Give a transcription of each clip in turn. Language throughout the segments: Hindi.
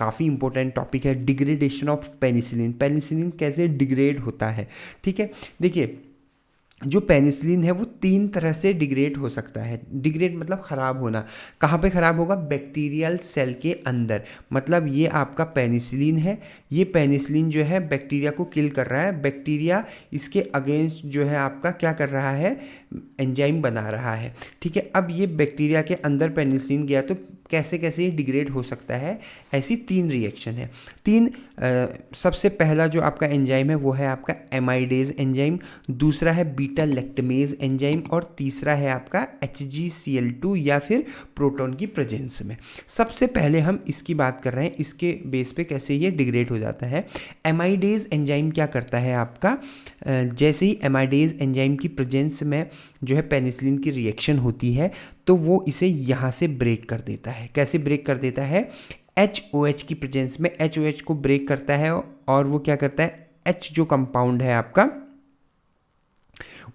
काफ़ी इंपॉर्टेंट टॉपिक है, डिग्रेडेशन ऑफ पेनिसिलिन, पेनिसिलिन कैसे डिग्रेड होता है। ठीक है, देखिए जो पेनिसिलिन है वो 3 तरह से डिग्रेड हो सकता है। डिग्रेड मतलब ख़राब होना। कहाँ पे ख़राब होगा? बैक्टीरियल सेल के अंदर। मतलब ये आपका पेनिसिलिन है, ये पेनिसिलिन जो है बैक्टीरिया को किल कर रहा है, बैक्टीरिया इसके अगेंस्ट जो है आपका क्या कर रहा है, एंजाइम बना रहा है। ठीक है, अब ये बैक्टीरिया के अंदर पेनिसिलिन गया तो कैसे कैसे ये डिग्रेड हो सकता है, ऐसी 3 रिएक्शन है। 3 सबसे पहला जो आपका एंजाइम है वो है आपका एमाइडेज एंजाइम, दूसरा है बीटा लैक्टमेज एंजाइम और तीसरा है आपका HgCl2 या फिर प्रोटॉन की प्रेजेंस में। सबसे पहले हम इसकी बात कर रहे हैं, इसके बेस पे कैसे ये डिग्रेड हो जाता है। एमाइडेज एंजाइम क्या करता है आपका, जैसे ही एमाइडेज एंजाइम की प्रेजेंस में जो है पेनिसिलिन की रिएक्शन होती है तो वो इसे यहाँ से ब्रेक कर देता है। कैसे ब्रेक कर देता है? HOH की प्रेजेंस में HOH को ब्रेक करता है और वो क्या करता है, H जो कंपाउंड है आपका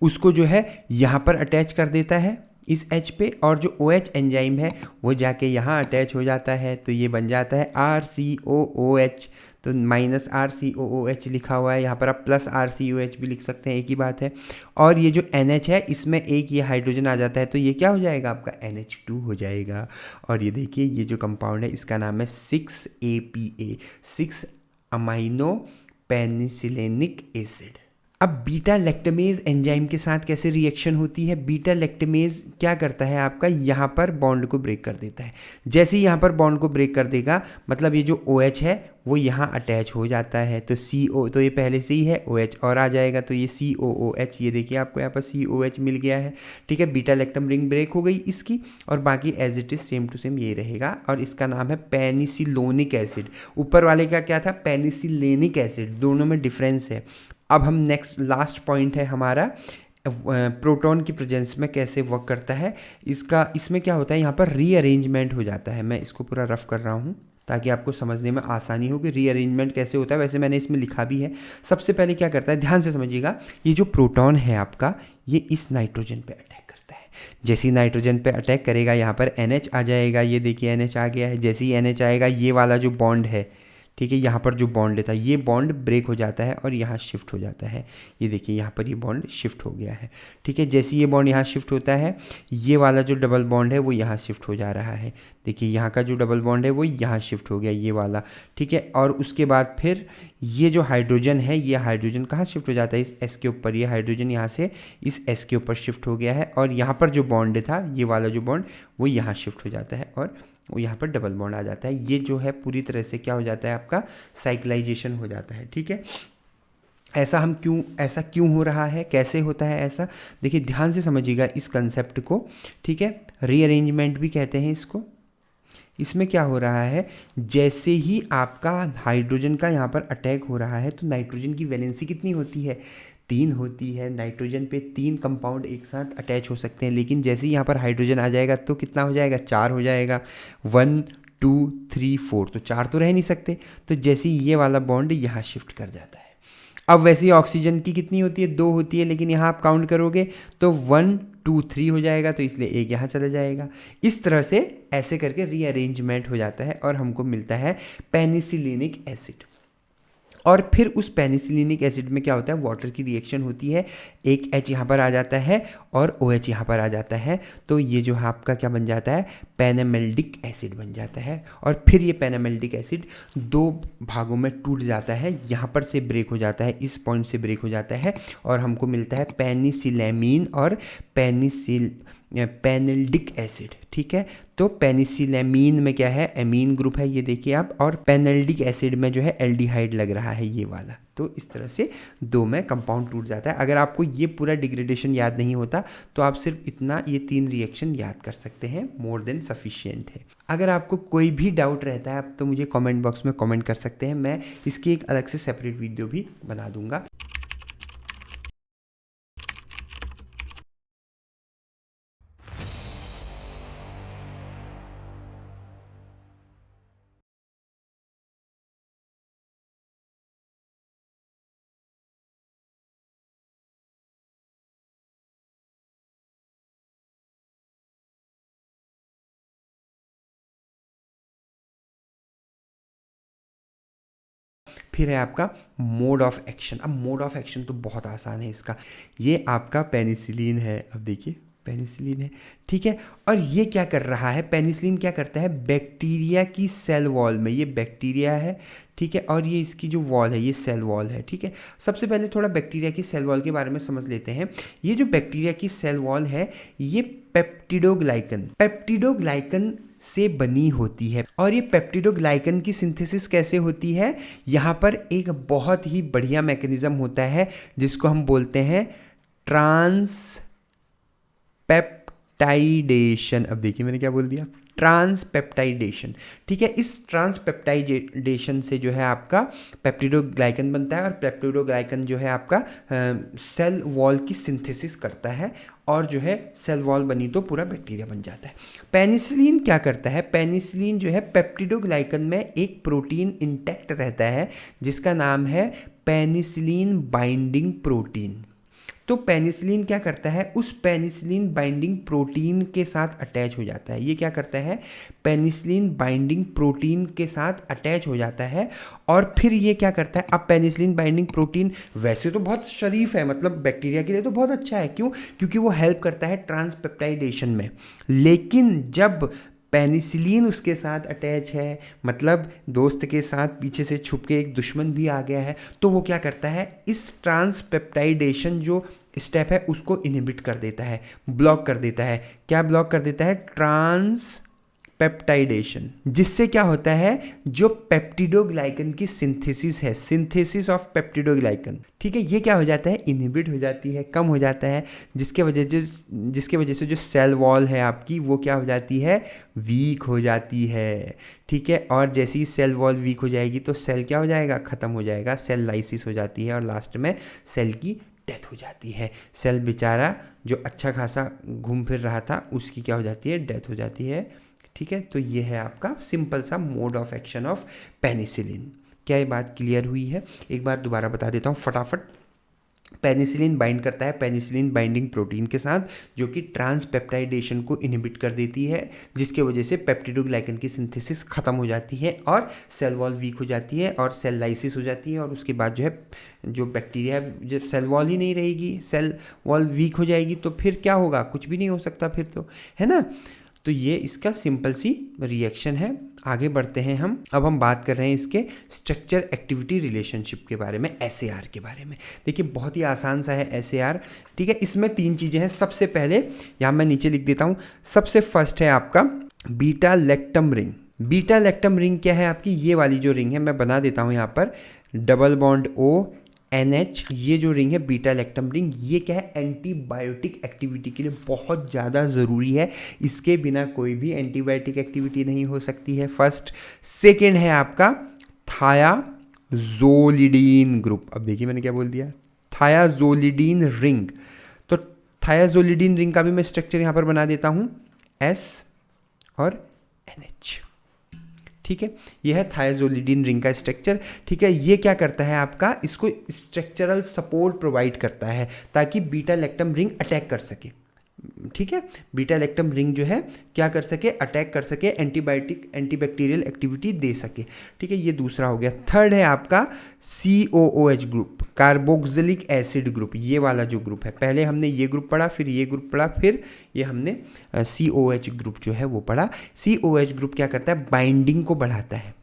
उसको जो है यहाँ पर अटैच कर देता है इस H पे, और जो OH एंजाइम है वो जाके यहाँ अटैच हो जाता है, तो ये बन जाता है RCOOH। तो -RCOOH लिखा हुआ है यहाँ पर, आप +RCOH भी लिख सकते हैं, एक ही बात है। और ये जो NH है इसमें एक ये हाइड्रोजन आ जाता है तो ये क्या हो जाएगा आपका, NH2 हो जाएगा। और ये देखिए ये जो कंपाउंड है इसका नाम है 6-APA, 6 अमाइनो पेनिसिलेनिक एसिड। अब बीटा लैक्टमेज एंजाइम के साथ कैसे रिएक्शन होती है? बीटा लैक्टमेज क्या करता है आपका, यहाँ पर बॉन्ड को ब्रेक कर देता है। जैसे ही यहाँ पर बॉन्ड को ब्रेक कर देगा मतलब ये जो OH है वो यहाँ अटैच हो जाता है, तो CO तो ये पहले से ही है, OH और आ जाएगा तो ये COOH, ये देखिए आपको यहाँ पर COH मिल गया है। ठीक है, बीटा लैक्टम रिंग ब्रेक हो गई इसकी, और बाकी as it is same to same ये रहेगा, और इसका नाम है पेनिसिलोनिक एसिड। ऊपर वाले का क्या था, पेनिसिलेनिक एसिड, दोनों में डिफरेंस है। अब हम नेक्स्ट लास्ट पॉइंट है हमारा, प्रोटॉन की प्रेजेंस में कैसे वर्क करता है इसका। इसमें क्या होता है, यहाँ पर रीअरेंजमेंट हो जाता है। मैं इसको पूरा रफ कर रहा हूँ ताकि आपको समझने में आसानी हो कि रीअरेंजमेंट कैसे होता है, वैसे मैंने इसमें लिखा भी है। सबसे पहले क्या करता है, ध्यान से समझिएगा, ये जो प्रोटॉन है आपका ये इस नाइट्रोजन पे अटैक करता है। जैसे ही नाइट्रोजन पे अटैक करेगा यहाँ पर NH आ जाएगा, ये देखिए NH आ गया है। जैसे ही NH आएगा ये वाला जो बॉन्ड है, ठीक है, यहाँ पर जो बॉन्ड था ये बॉन्ड ब्रेक हो जाता है और यहाँ शिफ्ट हो जाता है। ये देखिए यहाँ पर ये बॉन्ड शिफ्ट हो गया है। ठीक है, जैसे ये बॉन्ड यहाँ शिफ्ट होता है ये वाला जो डबल बॉन्ड है वो यहाँ शिफ्ट हो जा रहा है। देखिए यहाँ का जो डबल बॉन्ड है वो यहाँ शिफ्ट हो गया, ये वाला। ठीक है, और उसके बाद फिर ये जो हाइड्रोजन है ये हाइड्रोजन कहाँ शिफ्ट हो जाता है, इस S के ऊपर। ये हाइड्रोजन यहाँ से इस S के ऊपर शिफ्ट हो गया है, और यहाँ पर जो बॉन्ड था ये वाला जो बॉन्ड वो यहाँ शिफ्ट हो जाता है और वो यहाँ पर डबल बॉन्ड आ जाता है। ये जो है पूरी तरह से क्या हो जाता है आपका, साइक्लाइजेशन हो जाता है। ठीक है, ऐसा क्यों हो रहा है, कैसे होता है ऐसा, देखिए ध्यान से समझिएगा इस कंसेप्ट को। ठीक है, रीअरेंजमेंट भी कहते हैं इसको। इसमें क्या हो रहा है, जैसे ही आपका हाइड्रोजन का यहाँ पर अटैक हो रहा है तो नाइट्रोजन की वैलेंसी कितनी होती है, 3 होती है। नाइट्रोजन पे 3 कंपाउंड एक साथ अटैच हो सकते हैं, लेकिन जैसे ही यहाँ पर हाइड्रोजन आ जाएगा तो कितना हो जाएगा, 4 हो जाएगा। 1 2 3 4, तो 4 तो रह नहीं सकते। तो जैसे ही ये वाला बॉन्ड यहाँ शिफ्ट कर जाता है। अब वैसे ही ऑक्सीजन की कितनी होती है, 2 होती है, लेकिन यहाँ आप काउंट करोगे तो 1 2 3 हो जाएगा, तो इसलिए एक यहाँ चला जाएगा। इस तरह से ऐसे करके रीअरेंजमेंट हो जाता है और हमको मिलता है पेनिसिलिनिक एसिड। और फिर उस पेनिसिलिनिक एसिड में क्या होता है, वाटर की रिएक्शन होती है, एक H यहाँ पर आ जाता है और OH यहाँ पर आ जाता है, तो ये जो है आपका क्या बन जाता है, पेनामेल्डिक एसिड बन जाता है। और फिर ये पेनामेल्डिक एसिड 2 भागों में टूट जाता है, यहाँ पर से ब्रेक हो जाता है, इस पॉइंट से ब्रेक हो जाता है, और हमको मिलता है पेनिसिलेमीन और पेनिल्डिक एसिड। ठीक है, तो पेनिसिलेमीन में क्या है, एमीन ग्रुप है, ये देखिए आप, और पेनल्डिक एसिड में जो है एल्डिहाइड लग रहा है ये वाला। तो इस तरह से 2 में कंपाउंड टूट जाता है। अगर आपको ये पूरा डिग्रेडेशन याद नहीं होता तो आप सिर्फ इतना ये 3 रिएक्शन याद कर सकते हैं, मोर देन सफिशिएंट है। अगर आपको कोई भी डाउट रहता है आप तो मुझे कमेंट बॉक्स में कमेंट कर सकते हैं, मैं इसकी एक अलग से सेपरेट वीडियो भी बना दूंगा। फिर है आपका मोड ऑफ एक्शन। अब मोड ऑफ एक्शन तो बहुत आसान है इसका, ये आपका पेनिसिलिन है। अब देखिए पेनिसिलिन है, ठीक है। और ये क्या कर रहा है, पेनिसिलिन क्या करता है, बैक्टीरिया की सेल वॉल में, ये बैक्टीरिया है, ठीक है, और ये इसकी जो वॉल है ये सेल वॉल है, ठीक है। सबसे पहले थोड़ा बैक्टीरिया की सेल वॉल के बारे में समझ लेते हैं। ये जो बैक्टीरिया की सेल वॉल है ये पेप्टिडोग्लाइकन से बनी होती है। और ये पेप्टिडोग्लाइकन की सिंथेसिस कैसे होती है, यहाँ पर एक बहुत ही बढ़िया मैकेनिज्म होता है जिसको हम बोलते हैं ट्रांसपेप्टाइडेशन। अब देखिए मैंने क्या बोल दिया, ट्रांसपेप्टाइडेशन, ठीक है। इस ट्रांसपेप्टाइडेशन से जो है आपका पेप्टिडोग्लाइकन बनता है, और पेप्टिडोग्लाइकन जो है आपका सेल वॉल की सिंथेसिस करता है, और जो है सेल वॉल बनी तो पूरा बैक्टीरिया बन जाता है। पेनिसिलिन क्या करता है, पेनिसिलिन जो है पेप्टिडोग्लाइकन में एक प्रोटीन इंटैक्ट रहता है जिसका नाम है पेनिसिलिन बाइंडिंग प्रोटीन। तो पेनिसिलिन क्या करता है, उस पेनिसिलिन बाइंडिंग प्रोटीन के साथ अटैच हो जाता है। ये क्या करता है, पेनिसिलिन बाइंडिंग प्रोटीन के साथ अटैच हो जाता है, और फिर ये क्या करता है, अब पेनिसिलिन बाइंडिंग प्रोटीन वैसे तो बहुत शरीफ है, मतलब बैक्टीरिया के लिए तो बहुत अच्छा है, क्यों, क्योंकि वो हेल्प करता है ट्रांसपेप्टाइडेशन में। लेकिन जब पेनिसिलिन उसके साथ अटैच है, मतलब दोस्त के साथ पीछे से छुप के एक दुश्मन भी आ गया है, तो वो क्या करता है, इस ट्रांसपेप्टाइडेशन जो स्टेप है उसको इनहिबिट कर देता है, ब्लॉक कर देता है। क्या ब्लॉक कर देता है, ट्रांसपेप्टाइडेशन, जिससे क्या होता है, जो पेप्टिडोग्लाइकन की सिंथेसिस है, सिंथेसिस ऑफ पेप्टिडोग्लाइकन, ठीक है, ये क्या हो जाता है, इनहिबिट हो जाती है, कम हो जाता है, जिसके वजह से जो सेल वॉल है आपकी वो क्या हो जाती है, वीक हो जाती है, ठीक है। और जैसे ही सेल वॉल वीक हो जाएगी तो सेल क्या हो जाएगा, ख़त्म हो जाएगा, सेल लाइसिस हो जाती है, और लास्ट में सेल की डेथ हो जाती है। सेल बेचारा जो अच्छा खासा घूम फिर रहा था उसकी क्या हो जाती है, डेथ हो जाती है, ठीक है। तो ये है आपका सिंपल सा mode of action of penicillin. क्या ये बात क्लियर हुई है, एक बार दोबारा बता देता हूँ फटाफट। पेनिसिलिन बाइंड करता है पेनिसिलिन बाइंडिंग प्रोटीन के साथ, जो कि ट्रांसपेप्टाइडेशन को इनहिबिट कर देती है, जिसके वजह से पेप्टिडोग्लाइकन की सिंथेसिस खत्म हो जाती है, और सेल वॉल वीक हो जाती है, और सेल लाइसिस हो जाती है, और उसके बाद जो है जो बैक्टीरिया, जब सेल वॉल ही नहीं रहेगी, सेल वॉल वीक हो जाएगी, तो फिर क्या होगा, कुछ भी नहीं हो सकता फिर तो, है ना। तो ये इसका सिंपल सी रिएक्शन है। आगे बढ़ते हैं हम, अब हम बात कर रहे हैं इसके स्ट्रक्चर एक्टिविटी रिलेशनशिप के बारे में, एसएआर के बारे में। देखिए बहुत ही आसान सा है एसएआर, ठीक है। इसमें 3 चीज़ें हैं। सबसे पहले यहाँ मैं नीचे लिख देता हूँ, सबसे फर्स्ट है आपका beta lactam ring. Beta lactam ring क्या है आपकी, ये वाली जो रिंग है मैं बना देता हूँ यहाँ पर, डबल बॉन्ड O NH, ये जो रिंग है बीटा लैक्टम रिंग, ये क्या है, एंटीबायोटिक एक्टिविटी के लिए बहुत ज़्यादा ज़रूरी है, इसके बिना कोई भी एंटीबायोटिक एक्टिविटी नहीं हो सकती है, फर्स्ट। सेकेंड है आपका थायाजोलिडीन ग्रुप। अब देखिए मैंने क्या बोल दिया, थायाजोलिडीन रिंग। तो थायाजोलिडीन रिंग का भी मैं स्ट्रक्चर यहाँ पर बना देता हूँ, S और NH, ठीक है। यह है थायाजोलिडीन रिंग का स्ट्रक्चर, ठीक है। ये क्या करता है आपका, इसको स्ट्रक्चरल सपोर्ट प्रोवाइड करता है ताकि बीटा लैक्टम रिंग अटैक कर सके, ठीक है। बीटा लैक्टम रिंग जो है क्या कर सके, अटैक कर सके, एंटीबायोटिक एंटीबैक्टीरियल एक्टिविटी दे सके, ठीक है। ये दूसरा हो गया। थर्ड है आपका COOH group, carboxylic acid group, ये वाला जो ग्रुप है, पहले हमने ये ग्रुप पढ़ा, फिर ये ग्रुप पढ़ा, फिर ये हमने COOH ग्रुप जो है वो पढ़ा। COOH ग्रुप क्या करता है, बाइंडिंग को बढ़ाता है,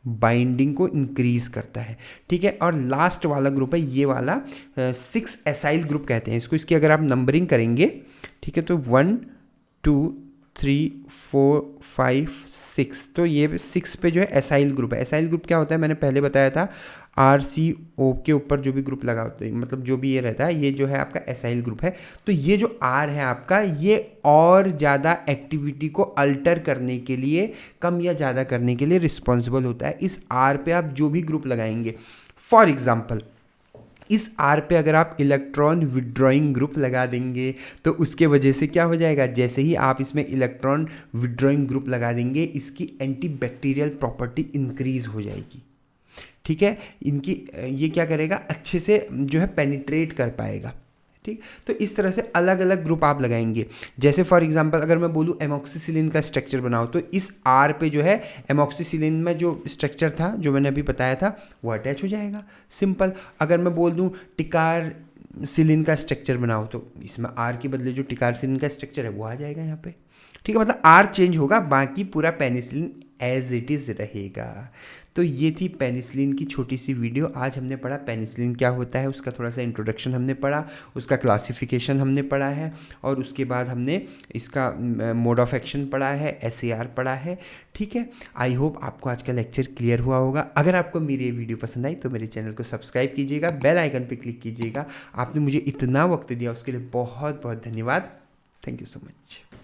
बाइंडिंग को इंक्रीज करता है, ठीक है। और लास्ट वाला ग्रुप है ये वाला 6 एसाइल ग्रुप कहते हैं इसको। इसकी अगर आप नंबरिंग करेंगे, ठीक है, तो 1 2 3 4 5 6, तो ये 6 पे जो है एसाइल ग्रुप है। एसाइल ग्रुप क्या होता है, मैंने पहले बताया था, RCO के ऊपर जो भी ग्रुप लगा होता है, मतलब जो भी ये रहता है, ये जो है आपका एसाइल ग्रुप है। तो ये जो R है आपका, ये और ज़्यादा एक्टिविटी को अल्टर करने के लिए, कम या ज़्यादा करने के लिए रिस्पॉन्सिबल होता है। इस R पे आप जो भी ग्रुप लगाएंगे, फॉर एग्जाम्पल इस R पे अगर आप इलेक्ट्रॉन विड्रॉइंग ग्रुप लगा देंगे तो उसके वजह से क्या हो जाएगा, जैसे ही आप इसमें इलेक्ट्रॉन विड्रॉइंग ग्रुप लगा देंगे, इसकी एंटीबैक्टीरियल प्रॉपर्टी इंक्रीज हो जाएगी, ठीक है। इनकी ये क्या करेगा, अच्छे से जो है पेनिट्रेट कर पाएगा, ठीक। तो इस तरह से अलग अलग ग्रुप आप लगाएंगे। जैसे फॉर एग्जांपल अगर मैं बोलूँ एमॉक्सिसिलिन का स्ट्रक्चर बनाओ, तो इस R पे जो है एमॉक्सिसिलिन में जो स्ट्रक्चर था जो मैंने अभी बताया था वो अटैच हो जाएगा, सिंपल। अगर मैं बोल दूँ टिकारसिलिन का स्ट्रक्चर बनाओ, तो इसमें R के बदले जो टिकारसिलिन का स्ट्रक्चर है वो आ जाएगा यहाँ पे, ठीक है। मतलब R चेंज होगा, बाकी पूरा पेनिसिलिन एज इट इज़ रहेगा। तो ये थी पेनिसिलिन की छोटी सी वीडियो। आज हमने पढ़ा पेनिसिलिन क्या होता है, उसका थोड़ा सा इंट्रोडक्शन हमने पढ़ा, उसका क्लासिफिकेशन हमने पढ़ा है, और उसके बाद हमने इसका मोड ऑफ एक्शन पढ़ा है, SAR पढ़ा है, ठीक है। आई होप आपको आज का लेक्चर क्लियर हुआ होगा। अगर आपको मेरी ये वीडियो पसंद आई तो मेरे चैनल को सब्सक्राइब कीजिएगा, बेल आइकन पर क्लिक कीजिएगा। आपने मुझे इतना वक्त दिया उसके लिए बहुत बहुत धन्यवाद। Thank you so much.